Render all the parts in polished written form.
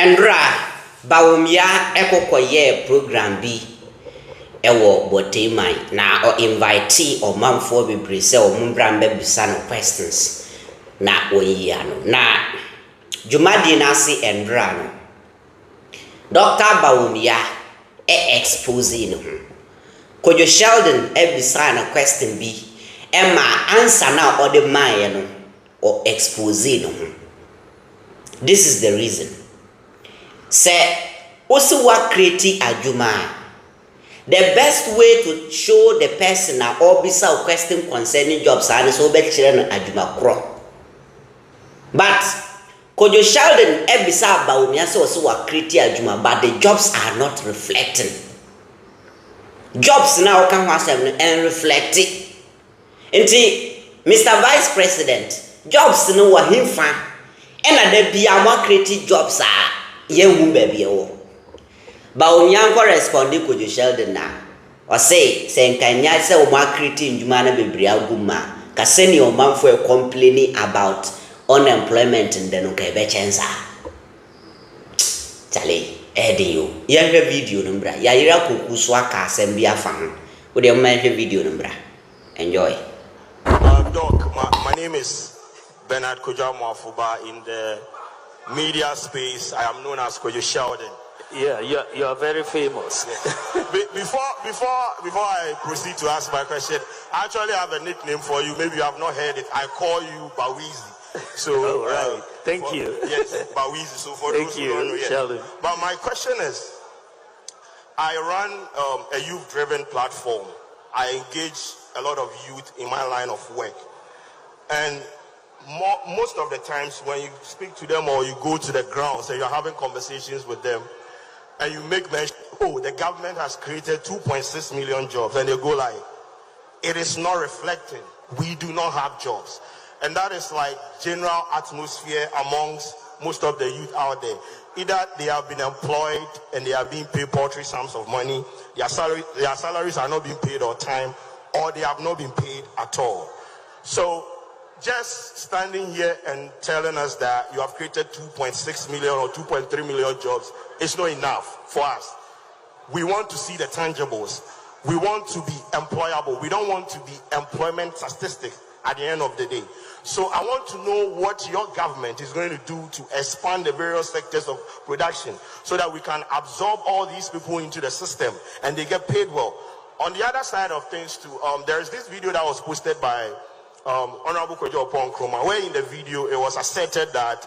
Endra Bawumia ekokoye program bi ewo botemai na o invite o manfo bebre se o mbra mbebisa no questions na oyia no na jumadi na si Endra no Dr. Bawumia expose no Kwadwo Sheldon ebisa na question bi Emma answer na o de man no or expose no. This is the reason. Say, also what creating a juma. The best way to show the person or be some question concerning jobs and so be children a juma crop. But Kwadwo Sheldon ebisa Bawumia so also what creating a juma, but the jobs are not reflecting. Jobs now can was and reflecting. Mr. Vice President, jobs no wa himfa ena da bia mo create jobs a ye wu ba bia wo Bawumia ko respond Kwadwo Sheldon na o say nkanya se o mo create ndwuma na bebre aguma ka se ni o manfo e complaining about unemployment and no ka be chensa chale edio ya hwe video no bra ya yira koku so aka asem bia fa ho wo de ma hwe video no bra enjoy. Doc, my name is Bernard Kojamoafuba. In the media space, I am known as Kwadwo Sheldon. Yeah, you are very famous. Before I proceed to ask my question, I actually have a nickname for you. Maybe you have not heard it. I call you Bawizi. So, right. Thank you. Yes, Bawizi. So for Thank those you, who don't know yet. Sheldon. But my question is, I run a youth-driven platform. I engage a lot of youth in my line of work. And most of the times when you speak to them or you go to the grounds and you're having conversations with them and you make mention, oh, the government has created 2.6 million jobs, and they go like, it is not reflecting. We do not have jobs. And that is like general atmosphere amongst most of the youth out there. Either they have been employed and they are being paid paltry sums of money, their salaries are not being paid on time, or they have not been paid at all. So just standing here and telling us that you have created 2.6 million or 2.3 million jobs is not enough for us. We want to see the tangibles. We want to be employable. We don't want to be employment statistics at the end of the day. So I want to know what your government is going to do to expand the various sectors of production so that we can absorb all these people into the system and they get paid well. On the other side of things too, there is this video that was posted by Honorable Kwadwo Sheldon, where in the video it was asserted that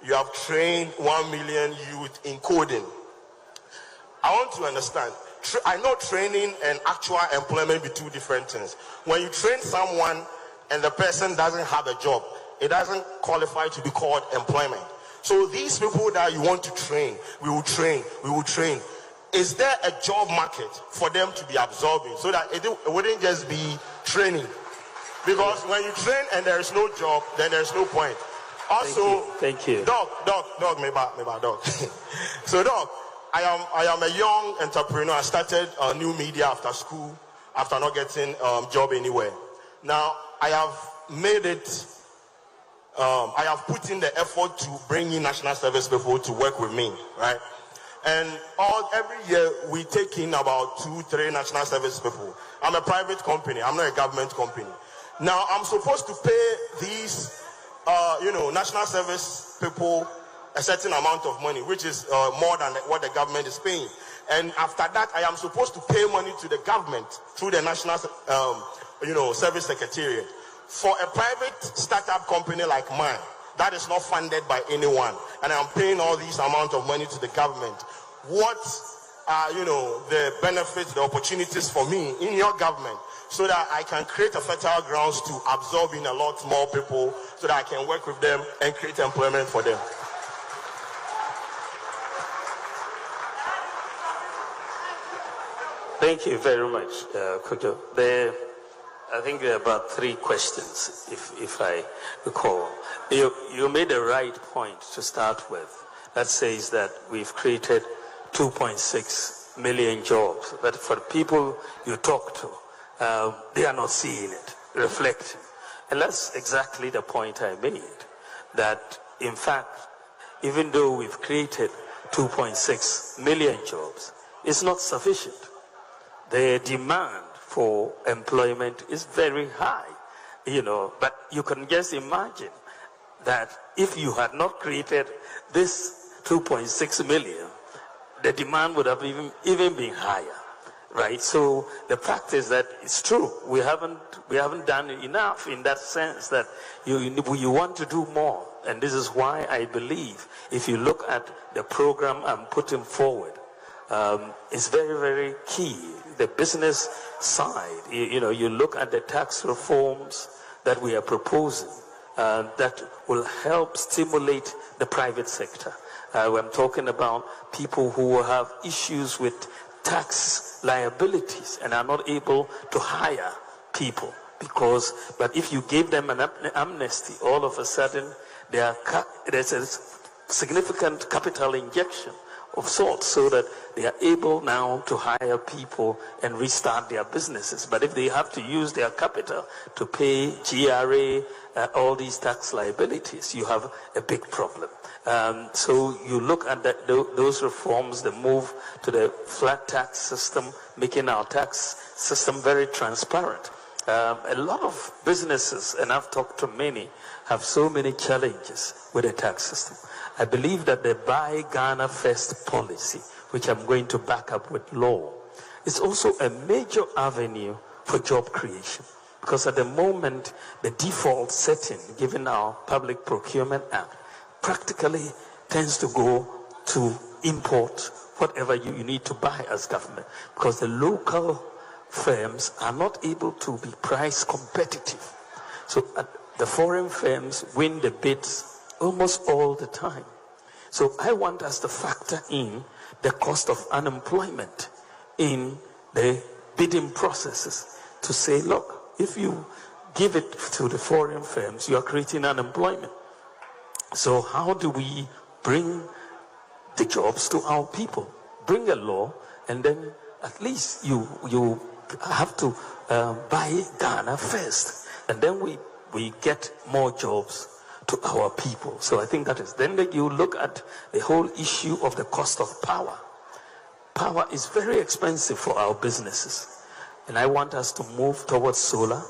you have trained 1 million youth in coding. I want to understand. I know training and actual employment be two different things. When you train someone and the person doesn't have a job, it doesn't qualify to be called employment. So these people that you want to train, we will train. Is there a job market for them to be absorbing so that it wouldn't just be training? Because when you train and there is no job, then there's no point. Also, thank you. Doc, maybe Doc. So Doc, I am a young entrepreneur. I started new media after school, after not getting job anywhere. Now I have made it. I have put in the effort to bring in national service people to work with me, right? And every year we take in about 2-3 national service people. I'm a private company. I'm not a government company. Now I'm supposed to pay these, national service people a certain amount of money, which is more than what the government is paying. And after that, I am supposed to pay money to the government through the national, service secretariat. For a private startup company like mine, that is not funded by anyone, and I'm paying all these amount of money to the government. What are, the benefits, the opportunities for me in your government, so that I can create a fertile grounds to absorb in a lot more people, so that I can work with them and create employment for them? Thank you very much, Kwadwo. I think there are about 3 questions, if I recall. You made the right point to start with. That says that we've created 2.6 million jobs. But for the people you talk to, they are not seeing it reflecting. And that's exactly the point I made. That, in fact, even though we've created 2.6 million jobs is not sufficient. The demand for employment is very high, but you can just imagine that if you had not created this 2.6 million, the demand would have even been higher, right? So the fact is that it's true. We haven't done enough in that sense that you want to do more. And this is why I believe if you look at the program I'm putting forward, it's very, very key. The business side, you look at the tax reforms that we are proposing that will help stimulate the private sector. I'm talking about people who have issues with tax liabilities and are not able to hire people but if you give them an amnesty, all of a sudden there's a significant capital injection of sorts so that they are able now to hire people and restart their businesses. But if they have to use their capital to pay GRA, all these tax liabilities, you have a big problem. So you look at those reforms, the move to the flat tax system, making our tax system very transparent. A lot of businesses, and I've talked to many, have so many challenges with the tax system. I believe that the Buy Ghana First policy, which I'm going to back up with law, is also a major avenue for job creation. Because at the moment, the default setting, given our Public Procurement Act, practically tends to go to import whatever you need to buy as government. Because the local firms are not able to be price competitive. So the foreign firms win the bids almost all the time. So I want us to factor in the cost of unemployment in the bidding processes to say, look, if you give it to the foreign firms, you are creating unemployment. So how do we bring the jobs to our people? Bring a law, and then at least you have to buy Ghana first, and then we get more jobs to our people. So I think that is. Then you look at the whole issue of the cost of power. Power is very expensive for our businesses, and I want us to move towards solar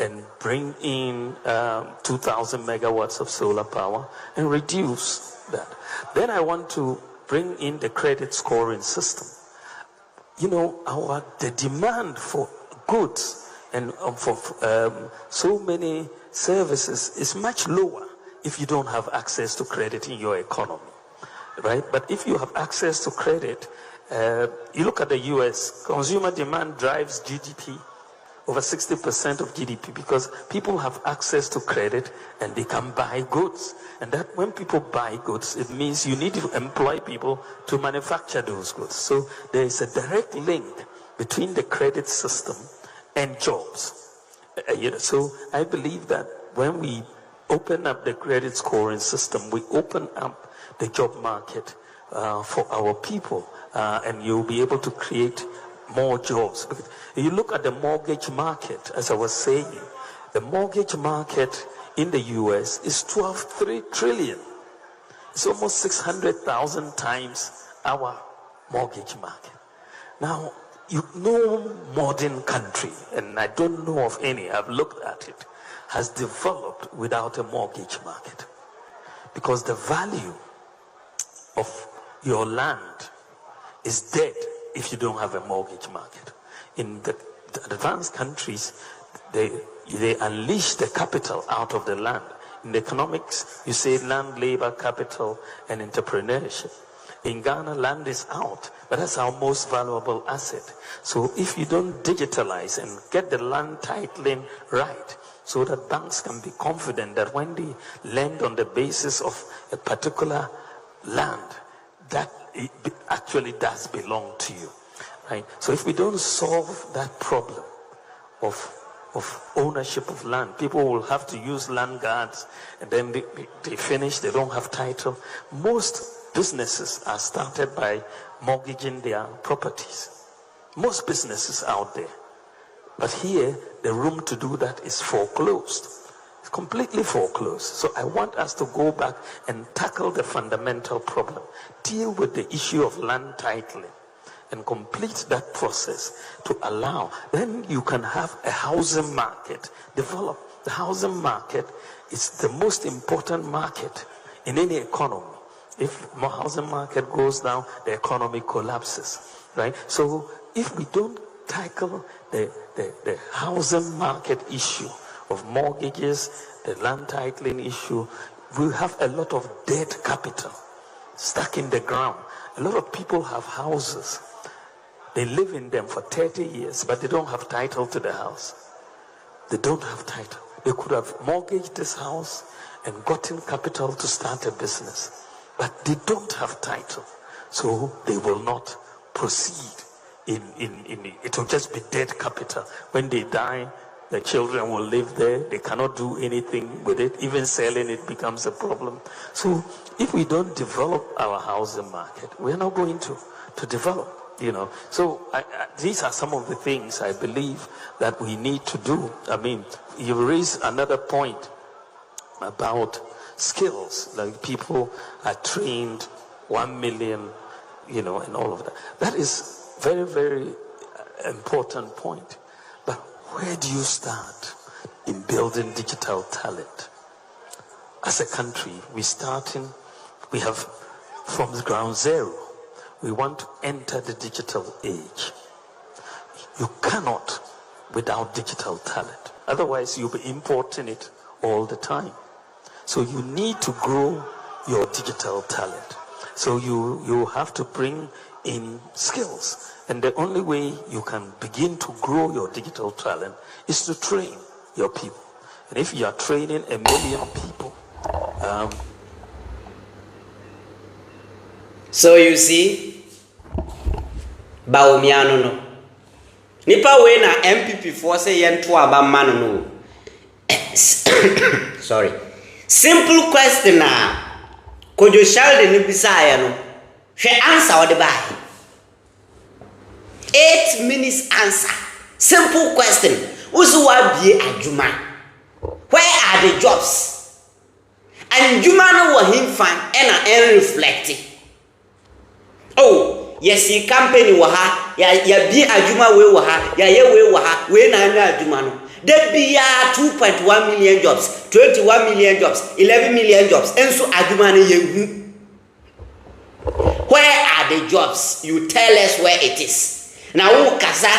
and bring in 2,000 megawatts of solar power and reduce that. Then I want to bring in the credit scoring system. The demand for goods and for so many services is much lower if you don't have access to credit in your economy, right? But if you have access to credit, you look at the US, consumer demand drives GDP, over 60% of GDP, because people have access to credit and they can buy goods. And that when people buy goods, it means you need to employ people to manufacture those goods. So there is a direct link between the credit system and jobs. So I believe that when we open up the credit scoring system, we open up the job market for our people, and you'll be able to create more jobs. You look at the mortgage market, as I was saying, the mortgage market in the US is 12 trillion. It's almost 600,000 times our mortgage market. Now, no modern country, and I don't know of any, I've looked at it, has developed without a mortgage market. Because the value of your land is dead if you don't have a mortgage market. In the advanced countries, they unleash the capital out of the land. In economics, you say land, labor, capital, and entrepreneurship. In Ghana, land is out, but that's our most valuable asset. So if you don't digitalize and get the land titling right, so that banks can be confident that when they lend on the basis of a particular land, that it actually does belong to you, right? So if we don't solve that problem of ownership of land, people will have to use land guards, and then they finish, they don't have title. Most businesses are started by mortgaging their properties. Most businesses out there. But here, the room to do that is foreclosed. completely foreclosed. So I want us to go back and tackle the fundamental problem, deal with the issue of land titling, and complete that process to allow, then you can have a housing market develop. The housing market is the most important market in any economy. If the housing market goes down, the economy collapses, right? So if we don't tackle the housing market issue of mortgages, the land titling issue, we have a lot of dead capital stuck in the ground. A lot of people have houses. They live in them for 30 years, but they don't have title to the house. They don't have title. They could have mortgaged this house and gotten capital to start a business, but they don't have title. So they will not proceed. It will just be dead capital. When they die, the children will live there. They cannot do anything with it. Even selling it becomes a problem. So if we don't develop our housing market, we're not going to develop. So these are some of the things I believe that we need to do. I mean, you raised another point about skills, like people are trained 1 million, and all of that. That is very, very important point. But where do you start in building digital talent? As a country, we have from the ground zero. We want to enter the digital age. You cannot without digital talent. Otherwise, you'll be importing it all the time. So you need to grow your digital talent. So you have to bring in skills. And the only way you can begin to grow your digital talent is to train your people. And if you are training 1 million people, so you see, Bawumia no. Nipa we na MPP for say yento aba man no. Sorry. Simple question na Kwadwo Sheldon ni bisa ya no. Hwe answer ode bai. 8 minutes answer. Simple question. Usu wa bie adwuma. Where are the jobs? And adwuma no wo himfa e na reflecting. Oh, yes, your company wa ha, ya bi adwuma we wa ha, ya ye we wa ha, we na anya adwuma no. There be 2.1 million jobs, 21 million jobs, 11 million jobs. And so adwuma no ye. Where are the jobs? You tell us where it is. Now who kasa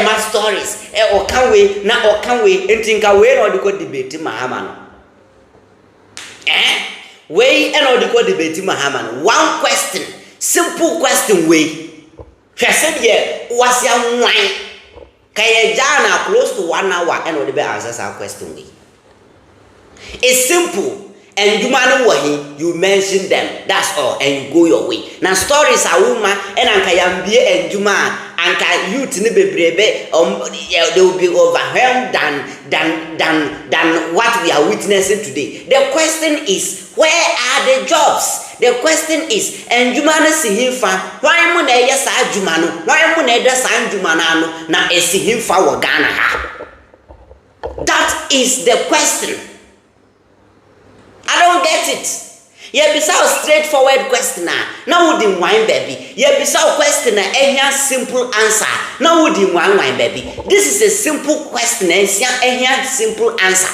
my stories o kan we na o kan we entinka we na odiko debate mahama no. We na odiko debate mahama no. One question. Simple question way. She said, yeah, was your wine? Kayajana close to 1 hour and would be answers our question way. It's simple. And you man wahi, you mention them. That's all. And you go your way. Now stories are woman and Ankayambie and Juma and youth nibebrebe they will be overwhelmed than what we are witnessing today. The question is, where are the jobs? The question is, and Jumana si himfa, why mun e yesa Jumano? Why mun e da san Jumanano na e si himfa wa Ghana ha? That is the question. I don't get it. Yeah, be so straightforward question. Now would in wine baby. Yeah, be so question a simple answer. Now would in wine baby. This is a simple question and a simple answer.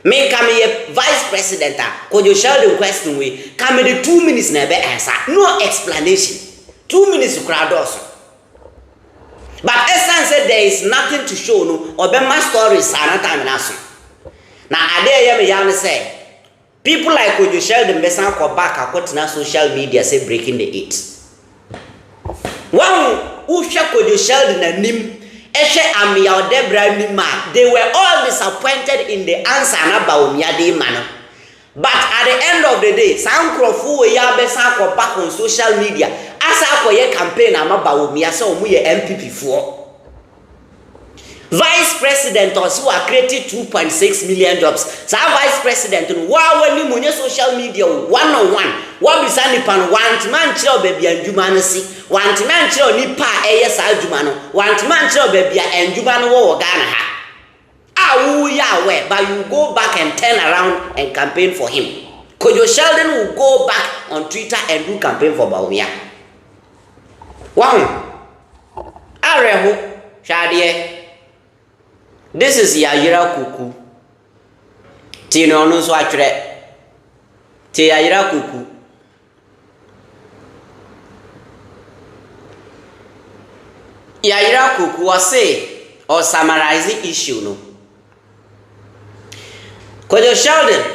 Me come here vice president Kwadwo Sheldon question we come the 2 minutes never answer. No explanation. 2 minutes crowd also. But essence said there is nothing to show no or be my stories are not time na so. Now ade me yarn say people like Kwadwo Sheldon besan ko back akotena social media say breaking the 8. One who hwe Kwadwo Sheldon anim they were all disappointed in the answer na Bawumia de man. But at the end of the day, some crofo we ya besan ko back on social media asa ko ye campaign ama Bawumia say omu ye MPP for. Vice President also created 2.6 million jobs. So Vice President wa wani munye social media one-on-one. Wa bisani pan want man chiro baby anjuma no si. Want man chiro ni pa eye sa adwuma no. Want man chiro baby anjuma no wo Ghana ha. but you go back and turn around and campaign for him. Kwadwo Sheldon will go back on Twitter and do campaign for Bawumia. Wow. Areho, Shadie. This is Yayira Kuku. Tino no so atre. Te Yayira Kuku. Yayira Kuku was say or summarizing issue no. Kwadwo Sheldon.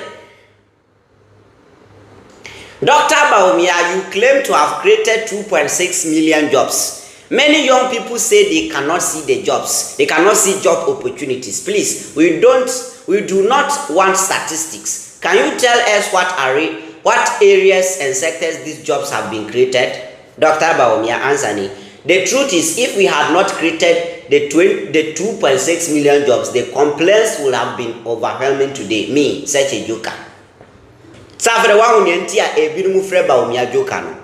Dr. Bawumia, you claim to have created 2.6 million jobs. Many young people say they cannot see the jobs. They cannot see job opportunities. Please, we do not want statistics. Can you tell us what areas and sectors these jobs have been created? Dr. Bawumia, answer me. The truth is, if we had not created the 2.6 million jobs, the complaints would have been overwhelming today. Me, such a joker. Safre wa hunyentia ebinumu frɛ Bawumia joka no.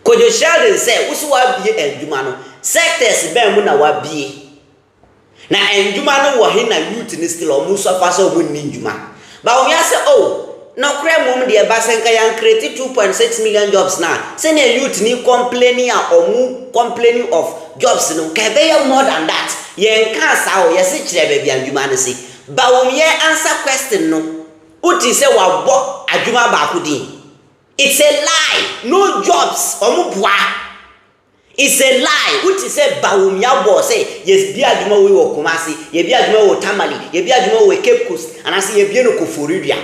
Kwadwo Sheldon sɛ wusu wa bie enjuma no. Sectors ben mu na wa bie. Na enjuma no wo he na youth ni still omu so fa so omu ni njuma. Bawumia sɛ oh, no kra mum de ba senka yan create 2.6 million jobs na. Sɛ na youth ni complaining of jobs no. Ka be more than that. Yen ka sa o yesi kyerɛ ba bia njuma no si. Bawumia answer question no. Uti say wabo adwuma baako din. It's a lie. No jobs. Omubwa. It's a lie. Uti say Bawumia bo say yes bi adwuma we wo Kumasi, ye bi adwuma wo Tamale, ye bi adwuma wo Cape Coast, and I say ye bi no Koforidua.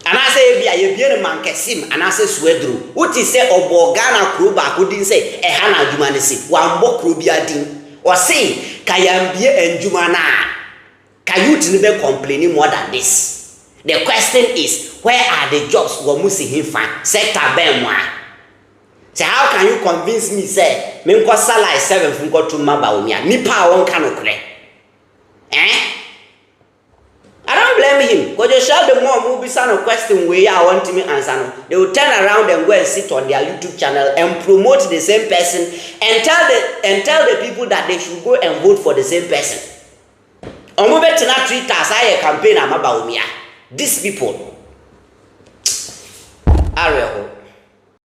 And I say ye bi no Mankesim, and I say Swedru. Uti say obo Ghana kro baako din say e ha na adwuma ne si. Wambo kro bia din. O say kayambie enjuma na. Youth never complaining more than this. The question is, where are the jobs Wamusi Hinfa? Sector Benwa. So how can you convince me, say, Minko Sala is 7 from go to Bawumia? Nipa won't canocre. Eh? I don't blame him. Because you shout the more movie son of question where I want me answer. They will turn around and go and sit on their YouTube channel and promote the same person and tell the people that they should go and vote for the same person. Omo betina Twitter say campaign ama Bawumia. These people are